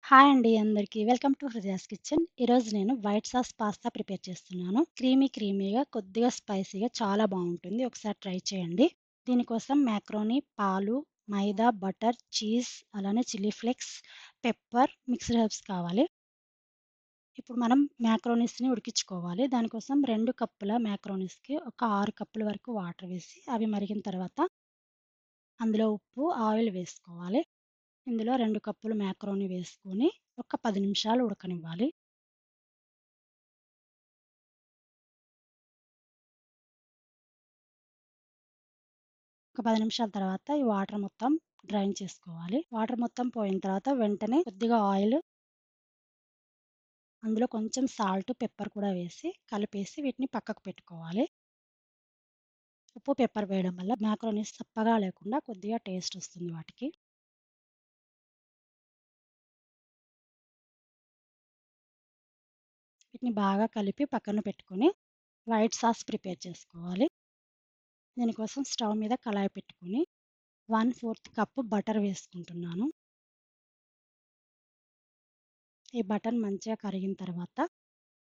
Hi అండి అందరికీ. Welcome to Hridaya's kitchen. ఈరోజు నేను వైట్ సాస్ పాస్తా ప్రిపేర్ చేస్తున్నాను. క్రీమీగా కొద్దిగా స్పైసీగా చాలా బావుంటుంది. ఒకసారి ట్రై చేయండి. దీనికోసం మాక్రోని, పాలు, మైదా, బటర్, చీజ్ అలానే chilli flakes, pepper, mixed herbs కావాలి. ఇప్పుడు మనం మాక్రోనీస్‌ని ఉడికించుకోవాలి. దానికోసం 2 కప్పుల మాక్రోనీస్‌కి ఒక 6 కప్పుల వరకు వాటర్ వేసి అవి మరిగిన తర్వాత అందులో ఉప్పు, ఆయిల్ వేసుకోవాలి. ఇందులో 2 కప్పులు మాక్రోని వేసుకొని ఒక 10 నిమిషాలు ఉడకనివ్వాలి. ఒక 10 నిమిషాల తర్వాత ఈ వాటర్ మొత్తం డ్రైన్ చేసుకోవాలి. వాటర్ మొత్తం పోయిన తర్వాత వెంటనే కొద్దిగా ఆయిల్, అందులో కొంచెం సాల్ట్, పెప్పర్ కూడా వేసి కలిపేసి వీటిని పక్కకు పెట్టుకోవాలి. ఉప్పు, పెప్పర్ వేయడం వల్ల మాక్రోనీస్ సప్పగా లేకుండా కొద్దిగా టేస్ట్ వస్తుంది వాటికి. వీటిని బాగా కలిపి పక్కన పెట్టుకొని వైట్ సాస్ ప్రిపేర్ చేసుకోవాలి. దీనికోసం స్టవ్ మీద కళాయి పెట్టుకొని 1/4 కప్పు బటర్ వేసుకుంటున్నాను. ఈ బటర్ మంచిగా కరిగిన తర్వాత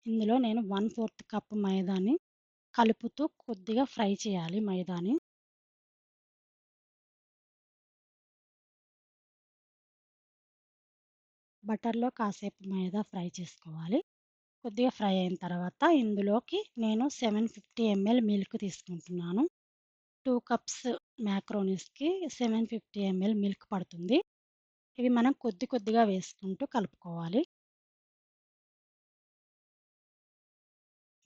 ఇందులో నేను 1/4 కప్పు మైదాని కలుపుతూ కొద్దిగా ఫ్రై చేయాలి మైదాని. బటర్‌లో కాసేపు మైదా ఫ్రై చేసుకోవాలి. కొద్దిగా ఫ్రై అయిన తర్వాత ఇందులోకి నేను 750 ఎంఎల్ మిల్క్ తీసుకుంటున్నాను. 2 కప్స్ మాక్రోనీస్‌కి 750 ఎంఎల్ మిల్క్ పడుతుంది. ఇవి మనం కొద్దిగా వేసుకుంటూ కలుపుకోవాలి.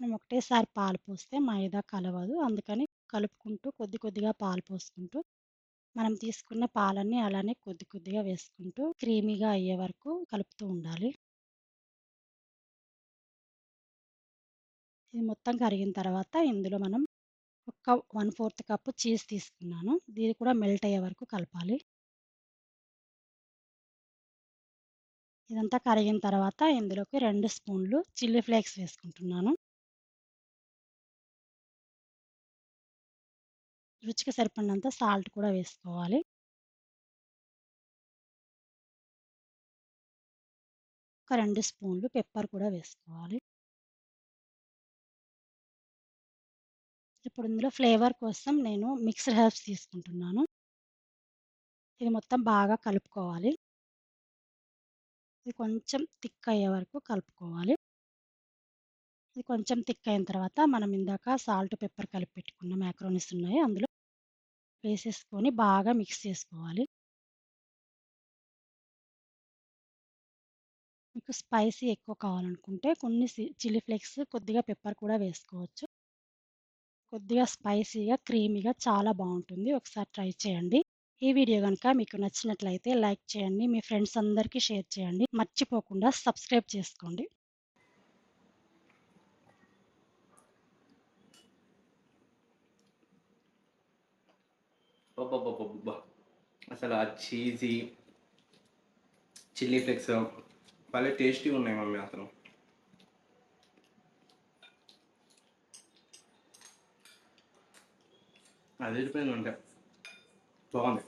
మనం ఒకటేసారి పాలు పోస్తే మైదా కలవదు. అందుకని కలుపుకుంటూ కొద్దిగా పాలు పోసుకుంటూ మనం తీసుకున్న పాలన్నీ అలానే కొద్దిగా వేసుకుంటూ క్రీమీగా అయ్యే వరకు కలుపుతూ ఉండాలి. ఇది మొత్తం కరిగిన తర్వాత ఇందులో మనం ఒక 1/4 కప్పు చీజ్ తీసుకున్నాను. ఇది కూడా మెల్ట్ అయ్యే వరకు కలపాలి. ఇదంతా కరిగిన తర్వాత ఇందులోకి 2 స్పూన్లు చిల్లీ ఫ్లేక్స్ వేసుకుంటున్నాను. రుచికి సరిపడినంత సాల్ట్ కూడా వేసుకోవాలి. ఒక 2 స్పూన్లు పెప్పర్ కూడా వేసుకోవాలి. ఇప్పుడు ఇందులో ఫ్లేవర్ కోసం నేను మిక్స్డ్ హెర్బ్స్ తీసుకుంటున్నాను. ఇది మొత్తం బాగా కలుపుకోవాలి. ఇది కొంచెం థిక్ అయ్యే వరకు కలుపుకోవాలి. ఇది కొంచెం థిక్ అయిన తర్వాత మనం ఇందాక సాల్ట్, పెప్పర్ కలిపి పెట్టుకున్న మాక్రోనీస్ ఉన్నాయి. అందులో వేసేసుకొని బాగా మిక్స్ చేసుకోవాలి. మీకు స్పైసీ ఎక్కువ కావాలనుకుంటే కొన్ని చిల్లీ ఫ్లేక్స్, కొద్దిగా పెప్పర్ కూడా వేసుకోవచ్చు. కొద్దిగా స్పైసీగా, క్రీమీగా చాలా బావుంటుంది. ఒకసారి ట్రై చేయండి. ఈ వీడియో గనుక మీకు నచ్చినట్లయితే లైక్ చేయండి. మీ ఫ్రెండ్స్ అందరికీ షేర్ చేయండి. మర్చిపోకుండా సబ్స్క్రైబ్ చేసుకోండి. అబ్బబ్బబ్బబ్బబ్బా! అసలు ఆ చీజీ, చిల్లీ ఫ్లేక్స్ భలే టేస్టీగా ఉన్నాయి మమ్మీ అసలు. అదిరిపోయింది అంటే బాగుంది.